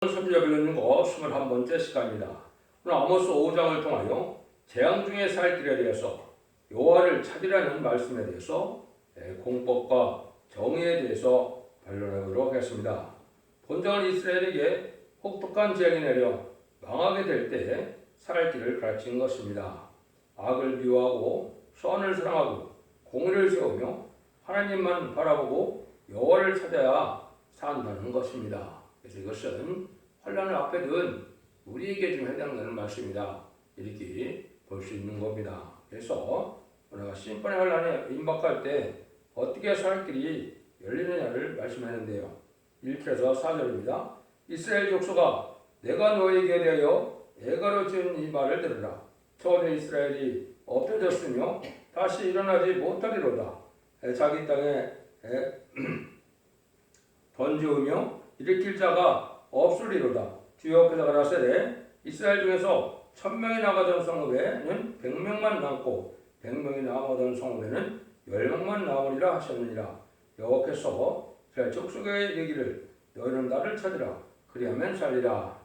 선지자 배우는 거 21번째 시간입니다. 오늘 아모스 5장을 통하여 재앙 중에 살 길에 대해서 여호와를 찾으라는 말씀에 대해서 공법과 정의에 대해서 반론해 보도록 하겠습니다. 본장은 이스라엘에게 혹독한 재앙이 내려 망하게 될 때 살 길을 가르친 것입니다. 악을 미워하고 선을 사랑하고 공의를 세우며 하나님만 바라보고 여호와를 찾아야 산다는 것입니다. 그래서 이것은 환난을 앞에 둔 우리에게 좀 해당되는 말씀이다, 이렇게 볼 수 있는 겁니다. 그래서 우리가 심판의 환난에 임박할 때 어떻게 살 길이 열리느냐를 말씀하는데요. 1절에서 4절입니다. 이스라엘 족속아, 내가 너에게 대하여 애가로 지은 이 말을 들으라. 처음에 이스라엘이 엎드졌으며 다시 일어나지 못하리로다. 자기 땅에 던지우며 일으킬 자가 없으리로다. 주 옆에서 가라사대 이스라엘 중에서 1000명이 나가던 성읍에는 100명만 남고 100명이 남아던 성읍에는 10명만 남으리라 하셨느니라. 여호와께서 이스라엘 족속에 이르기를 너희는 나를 찾으라. 그리하면 살리라.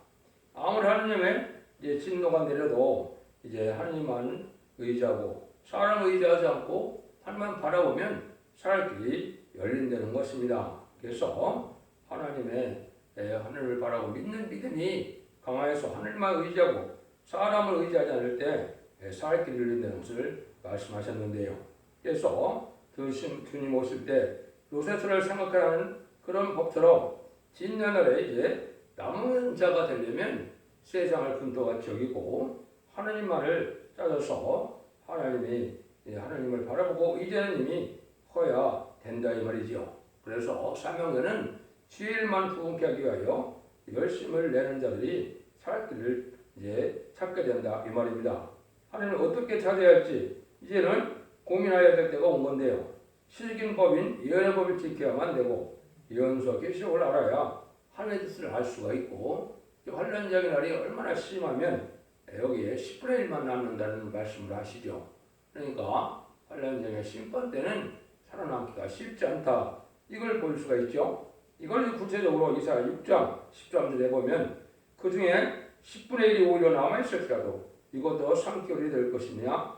아무리 하느님의 진노가 내려도 이제 하나님만 의지하고 사람 의지하지 않고 하나님만 바라보면 살 길이 열린다는 것입니다. 그래서 하나님을 바라고 믿는 믿음이 강하여서 하나님만 의지하고 사람을 의지하지 않을 때 살 길이 열린다는 것을 말씀하셨는데요. 그래서 주님 오실 때 요셉을 생각하는 그런 법처럼 진년날에 이제 남은 자가 되려면 세상을 근도같이 여기고 하나님만을 찾아서 하나님을 바라보고 의지하는 힘이 커야 된다, 이 말이죠. 그래서 사명에는 주일만 부흥케 하기 위하여 열심을 내는 자들이 살 길을 이제 찾게 된다, 이 말입니다. 하나님을 어떻게 찾아야 할지 이제는 고민해야 될 때가 온 건데요. 실gin법인 예언의 법을 지켜야만 되고 예언서 계시록을 알아야 하나님의 뜻을 알 수가 있고, 환난적인 날이 얼마나 심하면 여기에 10분의 1만 남는다는 말씀을 하시죠. 그러니까 환난적인 심판 때는 살아남기가 쉽지 않다, 이걸 볼 수가 있죠. 이걸 구체적으로 이사야 6장 13절에 보면 그 중에 10분의 1이 오히려 남아있을지라도 이것도 산기울이 될 것이냐,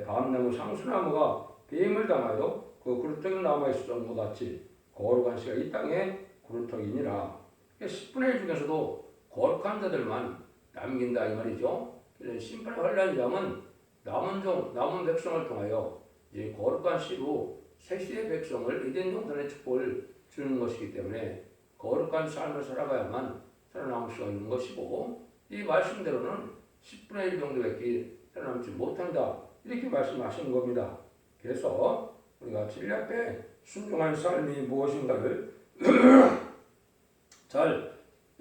밤나무 상수나무가 뱀을 당하여 그 그루터기 남아있었던 것 같이 거룩한 씨가 이 땅에 그루터기니라. 10분의 1 중에서도 거룩한 자들만 남긴다, 이 말이죠. 심판의 환난의 장은 남은 백성을 통하여 이제 거룩한 씨로 세시의 백성을 이된 용산의 축복을 주는 것이기 때문에 거룩한 삶을 살아가야만 살아남을 수가 있는 것이고, 이 말씀대로는 10분의 1 정도밖에 살아남지 못한다, 이렇게 말씀하시는 겁니다. 그래서 우리가 진리 앞에 순종한 삶이 무엇인가를 잘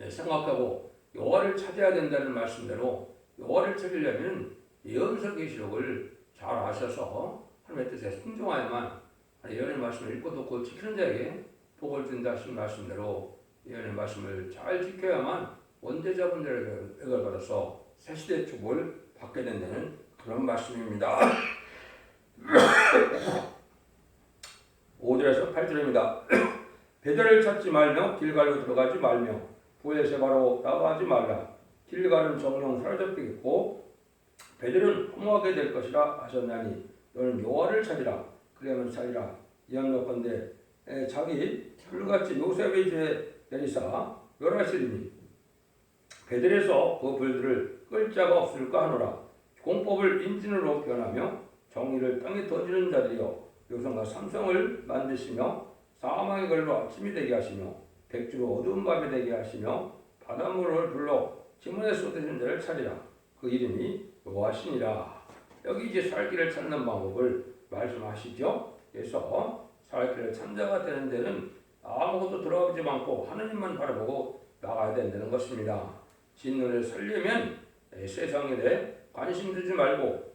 생각하고 여호와를 찾아야 된다는 말씀대로 여호와를 찾으려면 예언서 계시록을 잘 아셔서 하나님의 뜻에 순종하야만 예언의 말씀을 읽고 듣고 지키는 자에게 복을 준다 하신 말씀대로 예언의 말씀을 잘 지켜야만 원죄자분들에게 은혜를 받아서 새시대의 축복을 받게 된다는 그런 말씀입니다. 5절에서 8절입니다. 베델을 찾지 말며 길갈로 들어가지 말며 부에세바로 나가지 말라. 길갈은 정령 사라졌겠고 베델은 허무하게 될 것이라 하셨나니 너는 여호와를 찾으라. 그러면 살리라. 이언노건대 자기 불같이 요셉의 죄 내리사 멸하시리니 베델에서 그 불들을 끌 자가 없을까 하노라. 공법을 인진으로 변하며 정의를 땅에 던지는 자들이여 요성과 삼성을 만드시며 사망의 걸로 아침이 되게 하시며 백주로 어두운 밤이 되게 하시며 바닷물을 불러 지문에 쏟으시는 자를 찾으라. 그 이름이 여호와시니라. 여기 이제 살 길을 찾는 방법을 말씀하시죠. 그래서 살 길을 찾는 자가 되는 데는 아무것도 들어가지 않고 하나님만 바라보고 나가야 된다는 것입니다. 진노를 살려면 세상에 대해 관심 두지 말고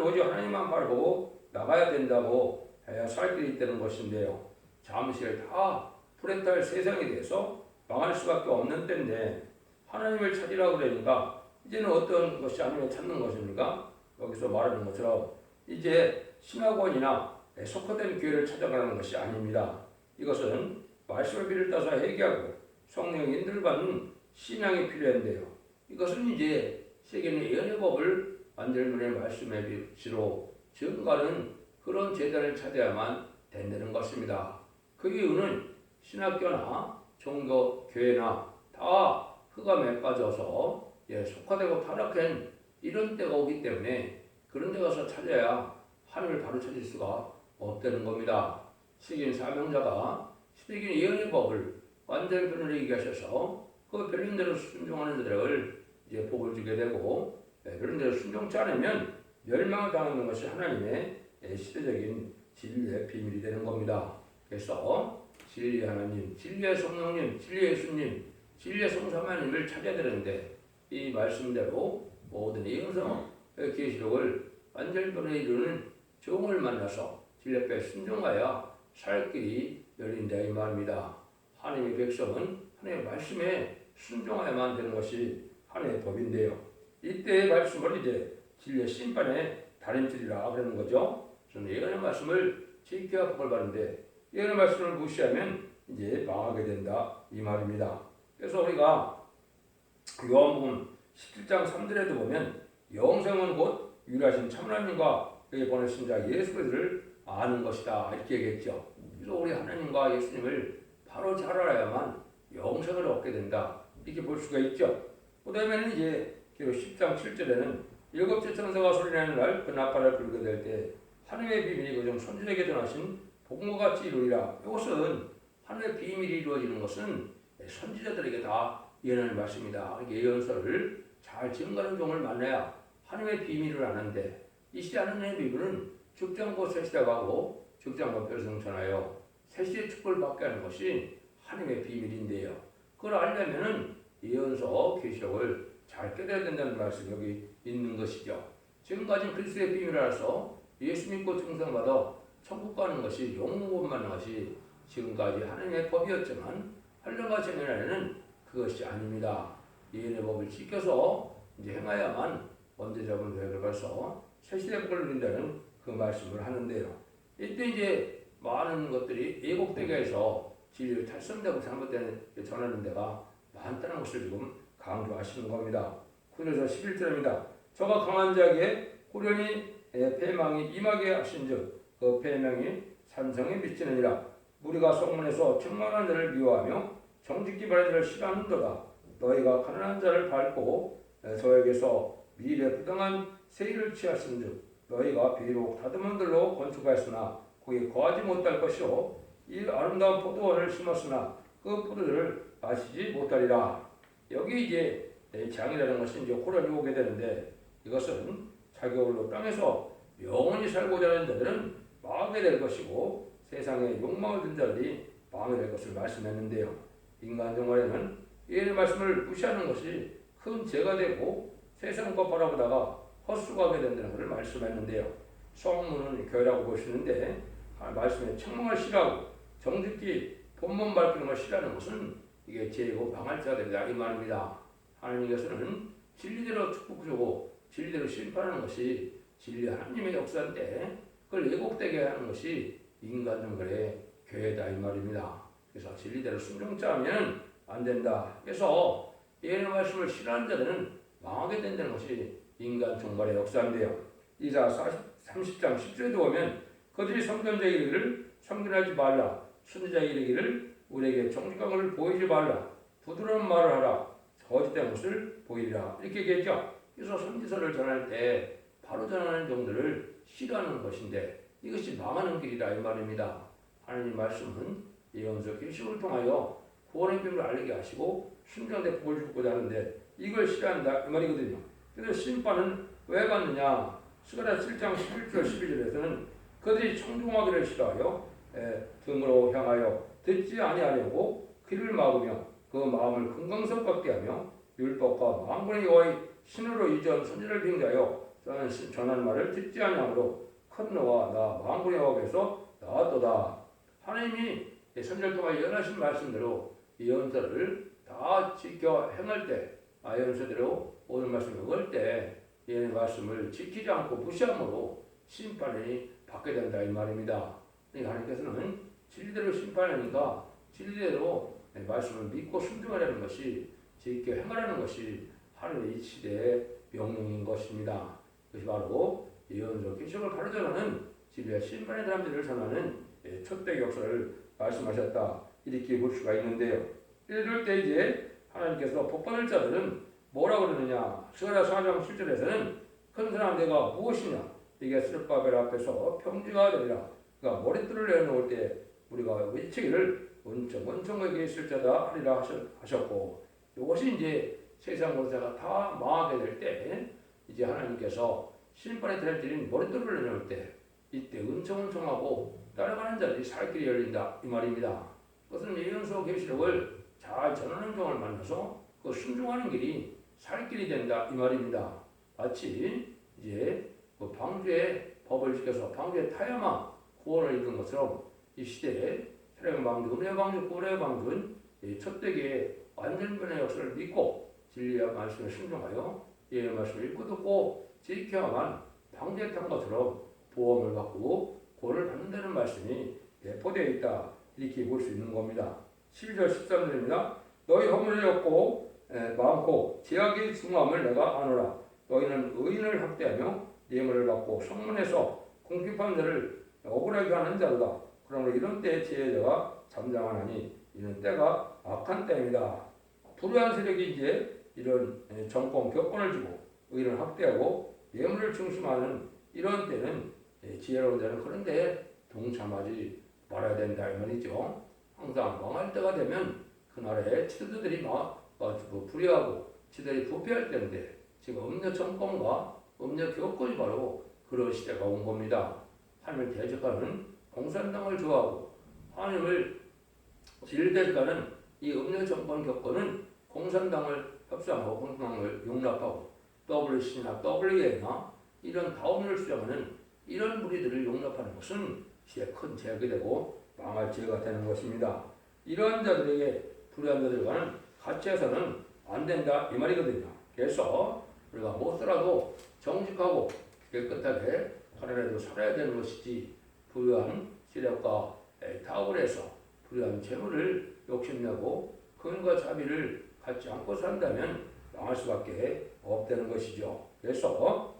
오직 하나님만 바라보고 나가야 된다고 해야 살 길이 있다는 것인데요. 잠시 다 불에 탈 세상에 대해서 망할 수밖에 없는 때인데 하나님을 찾으라고 그러니까 이제는 어떤 것이 하나님을 찾는 것입니까? 여기서 말하는 것처럼 이제 신학원이나 속화된 교회를 찾아가는 것이 아닙니다. 이것은 말씀을 비를 따서 회개하고 성령의 인도를 받는 신앙이 필요한데요. 이것은 이제 세계는 예언의 법을 완전히 말씀의 빛으로 증거하는 그런 제자를 찾아야만 된다는 것입니다. 그 이유는 신학교나 종교, 교회나 다 흑암에 빠져서 속화되고 타락한 이런 때가 오기 때문에 그런 데 가서 찾아야 하늘을 바로 찾을 수가 없다는 겁니다. 시기인 사명자가 시대기인 예언의 법을 완전히 변호를 얘기하셔서 그 변론대로 순종하는 자들을 이제 복을 주게 되고 변론대로 순종치 않으면 멸망을 당하는 것이 하나님의 시대적인 진리의 비밀이 되는 겁니다. 그래서 진리의 하나님, 진리의 성령님, 진리의 예수님, 진리의 성삼 하나님을 찾아야 되는데 이 말씀대로 모든 예언서 계시록을 완전히 변호에 이루는 종을 만나서 진리에 순종하여 살 길이 열린다 이 말입니다. 하나님의 백성은 하나님의 말씀에 순종하여만 되는 것이 하나님의 법인데요. 이때의 말씀을 이제 진리의 심판의 다림질이라 그러는 거죠. 저는 예언의 말씀을 지켜야 복을 받는데 예언의 말씀을 무시하면 이제 망하게 된다 이 말입니다. 그래서 우리가 요한복음 17장 3절에도 보면 영생은 곧 유일하신 참하나님과 그에게 보내신 자 예수 그리스도를 아는 것이다 이렇게 얘기했죠. 그래서 우리 하나님과 예수님을 바로 잘 알아야만 영생을 얻게 된다 이렇게 볼 수가 있죠. 그 다음에는 이제 10장 7절에는 일곱째 천사가 소리내는 날 그 나팔을 불게 될 때 하나님의 비밀이 그중 선지자에게 전하신 복음과 같이 이루리라. 이것은 하나님의 비밀이 이루어지는 것은 선지자들에게 다 예언하는 말씀이다. 예언서를 잘 증거하는 종을 만나야 하나님의 비밀을 아는데 이 시대 하나님의 비밀은 죽장고 세시라고 하고 죽장고 별성천하여 세시의 축복을 받게 하는 것이 하나님의 비밀인데요. 그걸 알려면은 예언서 계시록을 잘 깨달아야 된다는 말씀이 여기 있는 것이죠. 지금까지 그리스도의 비밀을 알아서 예수 믿고 증상받아 천국 가는 것이 영웅 받는 것이 지금까지 하나님의 법이었지만 하려가 전에는 그것이 아닙니다. 예언의 법을 지켜서 이제 행하야만 언제 잡은 계획을 가서 새시대 복을 누린다는 그 말씀을 하는데요. 이때 이제 많은 것들이 예곡되게 해서 진리를 탈선되고 잘못된 전하는 데가 많다는 것을 지금 강조하시는 겁니다. 9절에서 11절입니다. 저가 강한 자에게 호련히 패망이 임하게 하신즉 그 패망이 산성에 미치느니라. 무리가 성문에서 청망한 자를 미워하며 정직히 바른 자를 싫어하는도다. 너희가 가난한 자를 밟고 저에게서 미래 부당한 세일을 취하신즉 너희가 비록 다듬은 들로 건축하였으나 거기 거하지 못할 것이요 이 아름다운 포도원을 심었으나 그 포도를 마시지 못하리라. 여기 이제 장이라는 것이 이제 호련이 오게 되는데 이것은 자기 홀로 땅에서 영원히 살고자 하는 자들은 망하게 될 것이고 세상에 욕망을 든 자들이 망하게 될 것을 말씀했는데요. 인간 생활에는 예언의 말씀을 무시하는 것이 큰 죄가 되고 세상 것 바라보다가 헛수고하게 된다는 것을 말씀했는데요. 성문은 교회라고 보시는데 말씀에 책망을 싫어하고 정직히 본문 밝히는 걸 싫어하는 것은 이게 죄고 망할 자들이다 이 말입니다. 하나님께서는 진리대로 축복주고 진리대로 심판하는 것이 진리 하나님의 역사인데 그걸 예곡되게 하는 것이 인간 정글의 교회다 이 말입니다. 그래서 진리대로 순종치 않으면 안 된다. 그래서 예언의 말씀을 싫어하는 자들은 망하게 된다는 것이 인간 종말의 역사인데요. 이사 30장 10절에도 보면 그들이 선견자에 이르기를 선견하지 말라. 순자에 이르기를 우리에게 정직한 것을 보이지 말라. 부드러운 말을 하라. 거짓된 것을 보이라. 이렇게 얘기했죠. 그래서 선지서를 전할 때 바로 전하는 종들을 싫어하는 것인데 이것이 망하는 길이다 이 말입니다. 하나님 말씀은 예언서 계시록을 통하여 구원의 비밀을 알리게 하시고 순종의 복을 주고자 하는데 이걸 싫어한다 이 말이거든요. 그래서 심판은 왜 받느냐? 스가랴 7장 11절 12절에서는 그들이 청종하기를 싫어하여 등으로 향하여 듣지 아니하려고 귀를 막으며 그 마음을 금강석 같게 하며 율법과 만군의 여호와의 신으로 이전 선지를 빙자하여 전하는 말을 듣지 아니하므로 큰 너와 나 만군의 여호와께서 나왔도다. 하나님이 선지를 통하여 예언하신 말씀대로 예언서를 다 지켜 행할 때 예언서대로 모든 말씀을 읽을 때 예언의 말씀을 지키지 않고 무시함으로 심판이 받게 된다 이 말입니다. 하나님께서는 진리대로 심판하니까 진리대로 말씀을 믿고 순종하려는 것이 지켜 행하라는 것이 하늘의 이 시대의 명령인 것입니다. 그것이 바로 예언서 계시록을 가로전하는 지리와 심판의 사람들을 전하는 첫대 역사를 말씀하셨다 이렇게 볼 수가 있는데요. 이럴 때 이제 하나님께서 복받을 자들은 뭐라고 그러느냐? 스가랴 4장 7절에서는 큰 사람 내가 무엇이냐? 이게 스룹바벨 앞에서 평지가 되리라. 그러니까 머릿돌을 내놓을 때 우리가 외치기를 원청에게 있을 자다 하리라 하셨고, 이것이 이제 세상 권세가 다 망하게 될 때 이제 하나님께서 심판의 대접들인 머릿돌을 내놓을 때 이때 은총하고 따라가는 자들이 살 길이 열린다 이 말입니다. 그것은 예언서 계시록을 잘 전하는 종을 만나서 그 순종하는 길이 살 길이 된다 이 말입니다. 마치 이제 그 방주의 법을 지켜서 방주에 타야만 구원을 이룬 것처럼 이 시대에 사령 방주, 은혜 방주, 구원의 방주는 첫대기의 완전변의 역사를 믿고 진리와 말씀을 순종하여 예 말씀을 읽고 듣고 지켜야만 방주에 탄 것처럼 보험을 받고 구원을 받는다는 말씀이 내포되어 있다 이렇게 볼 수 있는 겁니다. 12절 13절입니다. 너희 허물이 없고 많고 제약의 중함을 내가 아노라. 너희는 의인을 학대하며 뇌물을 받고 성문에서 궁핍한 자를 억울하게 하는 자로다. 그러므로 이런 때에 제자가 잠잠하나니 이는 때가 악한 때입니다. 불의한 세력이 이제 이런 정권 격권을 주고 의인을 학대하고 뇌물을 중심하는 이런 때는 지혜로운 자는 그런 데에 동참하지 말아야 된다 이 말이죠. 항상 망할 때가 되면 그날에 치드들이 불의하고 치들이 부패할 때인데 지금 음녀 정권과 음녀 교권이 바로 그런 시대가 온 겁니다. 하나님을 대적하는 공산당을 좋아하고 하나님을 진리를 대적하는 이 음녀 정권 교권은 공산당을 협상하고 공산당을 용납하고 WC나 WA나 이런 다음을 주장하는 이런 무리들을 용납하는 것은 시대에 큰 제약이 되고 망할 죄가 되는 것입니다. 이러한 자들에게 불의한 자들과는 같이 해서는 안 된다 이 말이거든요. 그래서 우리가 못살아도 정직하고 깨끗하게 하나님으로 살아야 되는 것이지 불의한 세력과 타협을 해서 불의한 재물을 욕심내고 근과 자비를 갖지 않고 산다면 망할 수밖에 없다는 것이죠. 그래서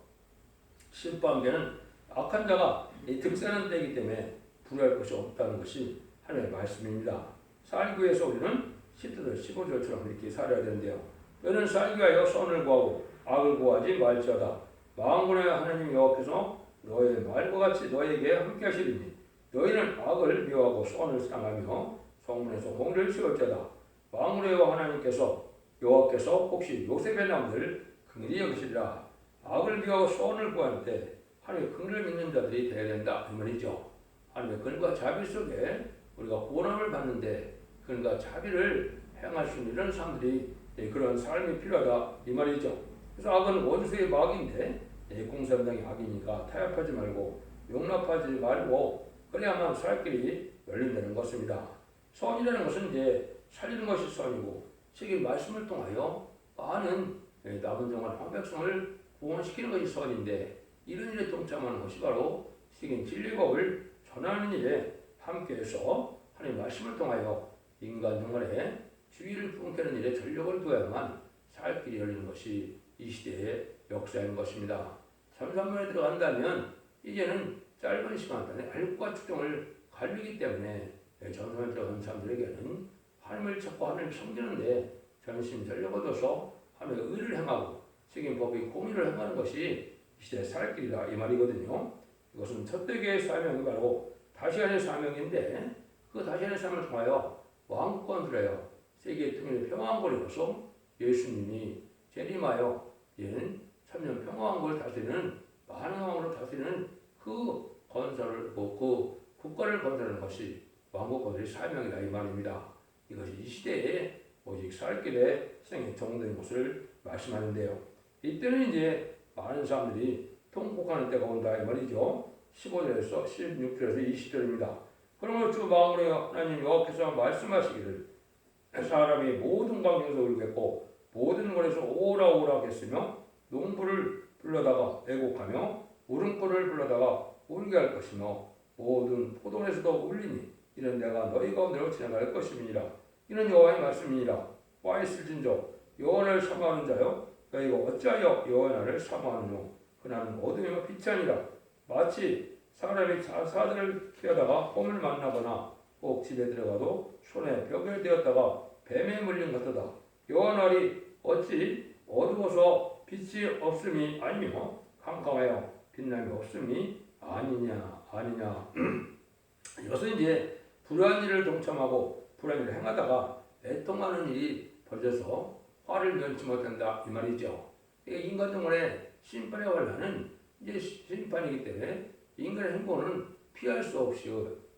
심판계는 악한 자가 득세하는 때이기 때문에 불의할 것이 없다는 것이 하나님의 말씀입니다. 살기에서 우리는 10절 15절처럼 이렇게 살아야 되는데요. 너는 살기하여 선을 구하고 악을 구하지 말지어다. 만군의 하나님 여호와께서 너의 말과 같이 너에게 함께 하시리니 너희는 악을 미워하고 선을 사랑하며 성문에서 공의를 세울지어다. 만군의 하나님께서 여호와께서 혹시 요셉의 남들 긍휼히 여기시리라. 악을 미워하고 선을 구할 때 하나님의 긍휼을 믿는 자들이 되어야 된다 이 말이죠. 하나님의 긍휼과 자비 속에 우리가 구원함을 받는데 긍휼과 자비를 행할 수 있는 이런 사람들이 그런 삶이 필요하다 이 말이죠. 그래서 악은 원수의 막인데 공산당이 악이니까 타협하지 말고 용납하지 말고 그래야만 살 길이 열린다는 것입니다. 선이라는 것은 이제 살리는 것이 선이고 책임 말씀을 통하여 많은 남은 정말 황백성을 구원시키는 것이 선인데 이런 일에 동참하는 것이 바로 책임 진리법을 전하는 일에 함께해서 하나님 말씀을 통하여 인간 정말에 주의를 품게는 일에 전력을 두어야만 살 길이 열리는 것이 이 시대의 역사인 것입니다. 참산문에 들어간다면 이제는 짧은 시간 동안에 알과 추정을 갈리기 때문에 전선에 들어간 사람들에게는 하나님을 찾고 하나님을 섬기는데 전심 전력을 둬서 하나님의 의를 행하고 책임법의 공의를 행하는 것이 이 시대의 살 길이다 이 말이거든요. 이것은 첫대기의 사명이 바로 다시안의 사명인데 그 다시안의 사명을 통하여 왕국권 들어요. 세계의 통일의 평화왕국을 이뤄서 예수님이 재림하여 얘는 천년 평화왕국을 다스리는 많은 왕으로 다스리는 그 건설을 그 국가를 건설하는 것이 왕국권들의 사명이다 이 말입니다. 이것이 이 시대에 오직 살 길에 생애 정된 것을 말씀하는데요. 이때는 이제 많은 사람들이 통곡하는 때가 온다 이 말이죠. 15절에서 16절에서 20절입니다. 그러므로 주 마음으로 하나님 여호와께서 말씀하시기를 사람이 모든 광경에서 울겠고 모든 곳에서 오라 하겠으며 농부를 불러다가 애곡하며 울음꾼을 불러다가 울게 할 것이며 모든 포도원에서도 울리니 이는 내가 너희 가운데로 지나갈 것임이니라. 이는 여호와의 말씀이니라. 와 있을진저 여호와를 사모하는 자여 너희가 어찌하여 여호와를 사모하느뇨 그는 어둠이며 빛이 아니라 마치 사람이 사자를 피하다가 홈을 만나거나 꼭 집에 들어가도 손에 벽을 대었다가 뱀에 물린 같도다. 여호와 날이 어찌 어두워서 빛이 없음이 아니며 캄캄하여 빛남이 없음이 아니냐. 이것은 이제 불의한 일을 동참하고 불의한 일을 행하다가 애통하는 일이 벌어져서 화를 면치 못한다 이 말이죠. 인간 동안의 심판의 원리는 이제 심판이기 때문에 인간의 행보는 피할 수 없이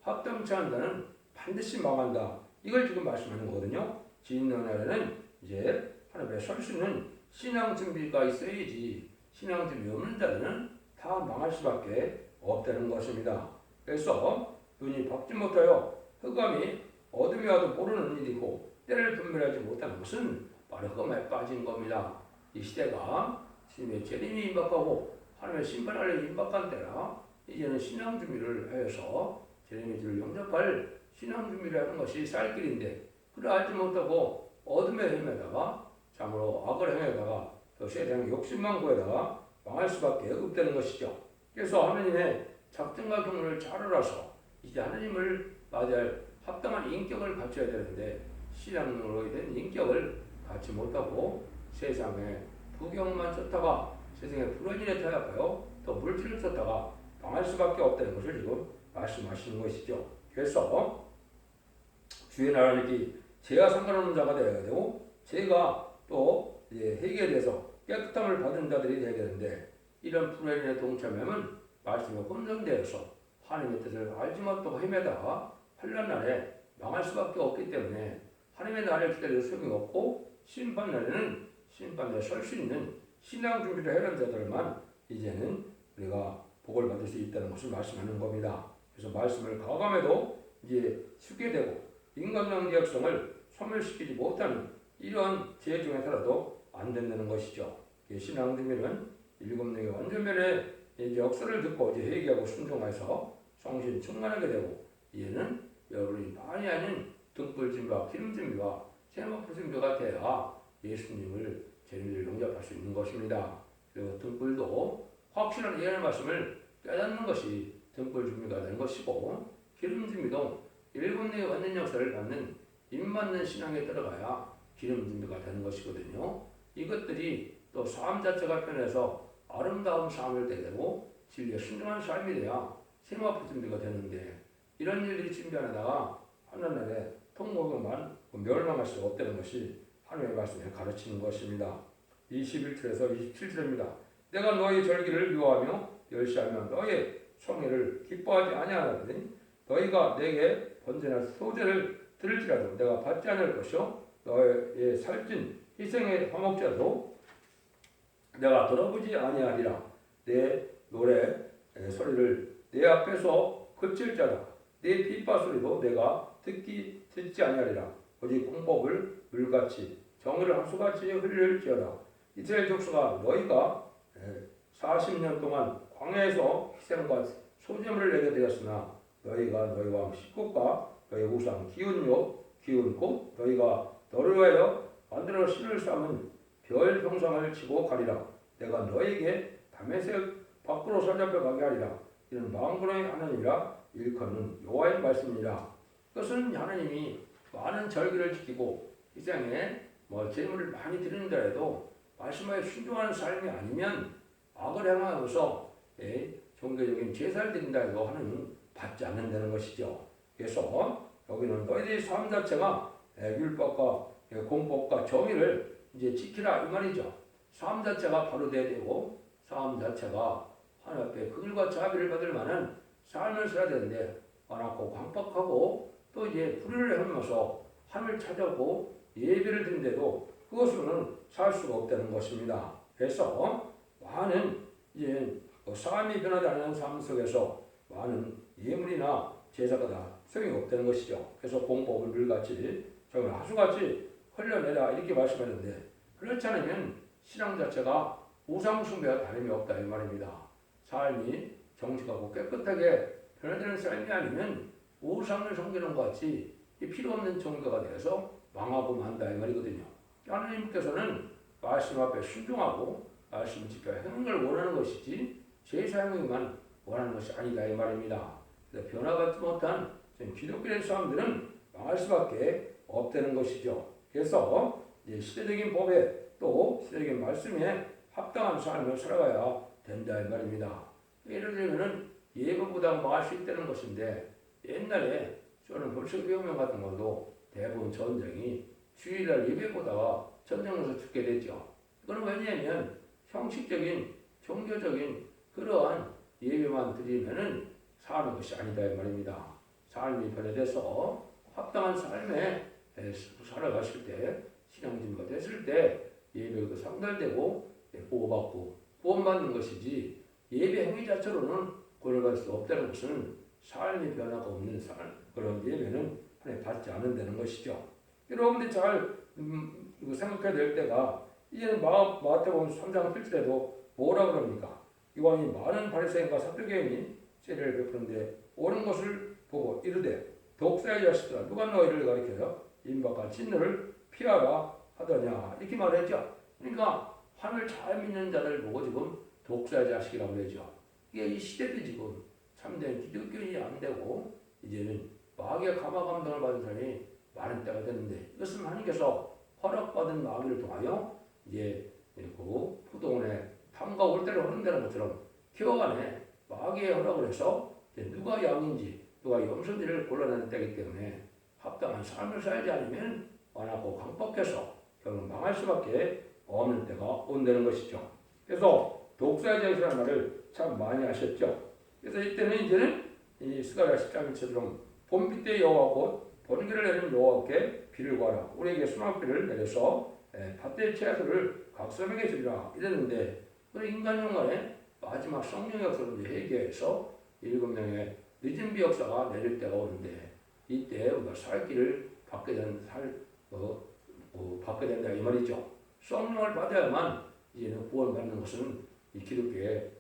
합당치 않은 자는 반드시 망한다. 이걸 지금 말씀하는 거거든요. 지인의 날에는 이제 하나님에 설 수 있는 신앙 준비가 있어야지 신앙 준비 없는 자들은 다 망할 수밖에 없다는 것입니다. 그래서 눈이 밝지 못하여 흑암이 어둠이 와도 모르는 일이고 때를 분별하지 못하는 것은 바로 흑암에 빠진 겁니다. 이 시대가 주님의 재림이 임박하고 하나님의 심판을 임박한 때라 이제는 신앙 준비를 하여서 재림의 주를 영접할 신앙 준비를 하는 것이 살 길인데 그를 알지 못하고 어둠에 헤매다가 참으로 악을 행하다가 또 세상의 욕심만 구해다가 망할 수밖에 없다는 것이죠. 그래서 하나님의 작정과 경륜을 잘 알아서 이제 하나님을 맞이할 합당한 인격을 갖춰야 되는데 신앙으로 된 인격을 갖지 못하고 세상에 부경만 쫓다가 세상에 불의일에 타협하여 또 물질을 쫓다가 망할 수밖에 없다는 것을 지금 말씀하시는 것이죠. 그래서 주의 나라는 죄와 상관없는 자가 되어야 되고 죄가 또 해결돼서 깨끗함을 받은 자들이 되어야 되는데 이런 불의일에 동참하면 말씀에 혼돈되어서 하나님의 뜻을 알지 못하고 헤매다가 환난 날에 망할 수밖에 없기 때문에 하나님의 날을 기다려 소용이 없고 심판 날에는 심판에 설 수 있는 신앙 준비를 해놓은 자들만 이제는 우리가 복을 받을 수 있다는 것을 말씀하는 겁니다. 그래서 말씀을 가감해도 이제 쉽게 되고 인간적 역성을 소멸시키지 못하는 이러한 죄 중에 살아도 안 된다는 것이죠. 신앙 준비는 일곱 능의 완전면의 역사를 듣고 이제 회개하고 순종해서 성신 충만하게 되고 이제는 여러분이 많이 아는 등불 준비와 기름 준비와 세마포 준비가 돼야 예수님을 재림을 영접할 수 있는 것입니다. 그리고 등불도 확실한 예언의 말씀을 깨닫는 것이 등불 준비가 되는 것이고 기름 준비도 일곱 능의 완전 역사를 받는 입맞는 신앙에 들어가야 기름 준비가 되는 것이거든요. 이것들이 또 삶 자체가 편해서 아름다운 삶을 되고 진리에 순종한 삶이 돼야 세마포 준비가 되는데 이런 일들이 준비하다가 하늘날에 통곡만 멸망할 수 없다는 것이 하나님의 말씀에 가르치는 것입니다. 21절에서 27절입니다. 내가 너희 절기를 미워하며 멸시하며 너희의 성회를 기뻐하지 아니하노니 너희가 내게 번제나 소제를 들을지라도 내가 받지 않을 것이요 너희의 살찐 희생의 화목제도 내가 들어보지 아니하리라. 내 노래 소리를 내 앞에서 그칠 자라 내 빗바 소리도 내가 듣지 아니하리라. 오직 공복을 물같이 정의를 하수같이 흘릴지어다. 이스라엘 족속아 너희가 40년 동안 광야에서 희생과 소제물을 내게 되었으나 너희가 너희 왕 식국과 너희 우상 기운 곧 너희가 너를 위하여 만들어 신을 삼은 별 형상을 치고 가리라. 내가 너에게 다메섹 밖으로 사잡혀 가게 하리라. 이는 망군의 하나님이라 일컫는 여호와의 말씀이라. 그것은 하나님이 많은 절기를 지키고 희생에 제물을 많이 드리는데라도 말씀에 순종하는 삶이 아니면 악을 행하면서 종교적인 제사를 드린다 해도 하나님은 받지 않는다는 것이죠. 그래서 여기는 너희들의 삶 자체가 율법과 공법과 정의를 이제 지키라 이 말이죠. 삶 자체가 바로 돼야 되고 삶 자체가 하나님 앞에 긍휼과 자비를 받을 만한 삶을 살아야 되는데 완악하고 광박하고 또 이제 불의를 행하면서 하나님을 찾아오고 예배를 드린데도 그것으로는 살 수가 없다는 것입니다. 그래서 많은 이제 삶이 변하지 않는 삶 속에서 많은 예물이나 제사가 다 소용이 없다는 것이죠. 그래서 공법을 물같이 정말 하수같이 흘려내라 이렇게 말씀하는데 그렇지 않으면 신앙 자체가 우상 숭배와 다름이 없다 이 말입니다. 삶이 정직하고 깨끗하게 변화되는 삶이 아니면 우상을 섬기는 것 같이 필요 없는 종교가 되어서 망하고 만다 이 말이거든요. 하나님께서는 말씀 앞에 순종하고 말씀을 지켜 행하는 걸 원하는 것이지 제사행위만 원하는 것이 아니다 이 말입니다. 그래서 변화받지 못한 기독교의 사람들은 망할 수밖에 없다는 것이죠. 그래서 이제 시대적인 법에 또 시대적인 말씀에 합당한 삶을 살아가야 된다 이 말입니다. 예를 들면은 예배보다 망할 수 있다는 것인데 옛날에 저는 볼셰비혁명 같은 것도 대부분 전쟁이 주일날 예배보다가 전쟁에서 죽게 됐죠. 그건 왜냐하면 형식적인 종교적인 그러한 예배만 드리면은 사는 것이 아니다 이 말입니다. 삶이 변해돼서 합당한 삶에 살아갔을 때 신앙진보가 됐을 때 예배가 상달되고 보호받고 구원받는 것이지 예배 행위 자체로는 구원받을 수 없다는 것은 삶의 변화가 없는 삶 그런 예배는 하나님 받지 않는다는 것이죠. 여러분들이 잘 생각해야 될 때가 이제는 마태복음 3장 7절에도 뭐라 그럽니까? 요한이 많은 바리새인과 사두개인이 세례를 베푸는데 오는 것을 보고 이르되 독사의 자식들아 누가 너희를 가리켜요? 임박한 진노를 피하라 하더냐 이렇게 말했죠. 그러니까 하늘 잘 믿는 자들 보고 지금 독사의 자식이라고 그러죠. 이게 이 시대도 지금 참된 기독교인이 안 되고 이제는 마귀의 감화 감동을 받은 사람이 많은 때가 됐는데 이것은 하나님께서 허락받은 마귀를 통하여 이제 그 포도원에 탐과 올대를 흐른다는 것처럼 기억 안에 마귀의 허락을 해서 누가 양인지 누가 염소들을 골라내는 때이기 때문에 합당한 삶을 살지 않으면 완하고 강박해서 결국 망할 수밖에 없는 때가 온다는 것이죠. 그래서 독사의 자식이라는 말을 참 많이 하셨죠. 그래서 이때는 이제는 이 스가랴 10장 1절처럼 봄비 때 여호와 곧 번개를 내리는 여호와께 비를 구하라. 우리에게 수확비를 내려서 밭의 채소를 각 사람에게 주리라 이랬는데 그 인간 영혼의 마지막 성령 역사로 회개해서 7명의 늦은 비 역사가 내릴 때가 오는데 이때 우리가 살 길을 받게 된다 이 말이죠. 성령을 받아야만 이제는 구원받는 것은 이 기독교의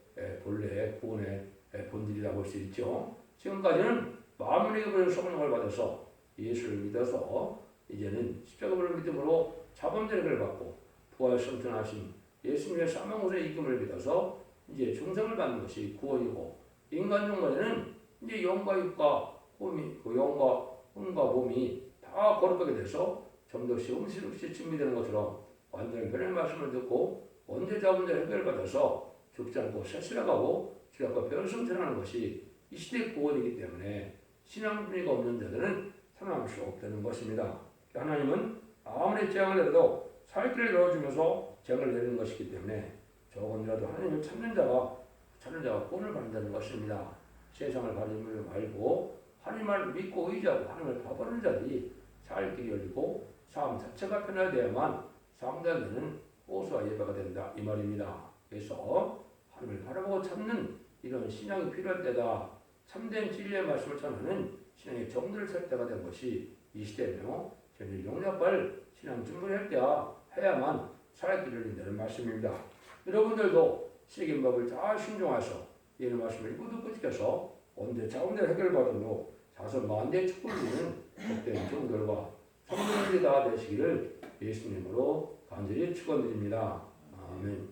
본래 구원의 본질이라고 볼 수 있죠. 지금까지는 마음으로 그런 성령을 받아서 예수를 믿어서 이제는 십자가를 믿음으로 자범죄를 받고 부활 성천하신 예수님의 사명으로의 이김을 믿어서 이제 중생을 받는 것이 구원이고 인간 영혼에는 이제 영과 육과 몸이 그 영과 혼과 몸이 다 거룩하게 돼서 점도시 음식 없이 준비되는 것처럼 완전히 변의 말씀을 듣고 언제 자본자를 해결받아서 죽지 않고 세실해가고 지각과 변성천하는 것이 이 시대의 구원이기 때문에 신앙 분위기가 없는 자들은 살아남을 수 없다는 것입니다. 하나님은 아무리 재앙을 내려도 살 길을 열어주면서 재앙을 내리는 것이기 때문에 조금이라도 하나님을 찾는 자가 구원을 받는다는 것입니다. 세상을 가리지 말고 하나님을 믿고 의지하고 하나님을 바라보는 자들이 살 길이 열리고 삶 자체가 변화되어야만 상대에는 호소와 예배가 된다 이 말입니다. 그래서 하나님을 바라보고 찾는 이런 신앙이 필요할 때다. 참된 진리의 말씀을 전하는 신앙의 정도를 살 때가 된 것이 이 시대며 저는 용납할 신앙 준비를 할 때야 해야만 살 길을 열린다는 말씀입니다. 여러분들도 세겜법을 잘 순종하셔 이런 말씀을 읽고 듣고 지켜서 언제 자원들 해결받으며 자손 만대의 축복을 누리는 복된 종들과 성도들이 다 되시기를 예수님으로 간절히 축원드립니다. 아멘.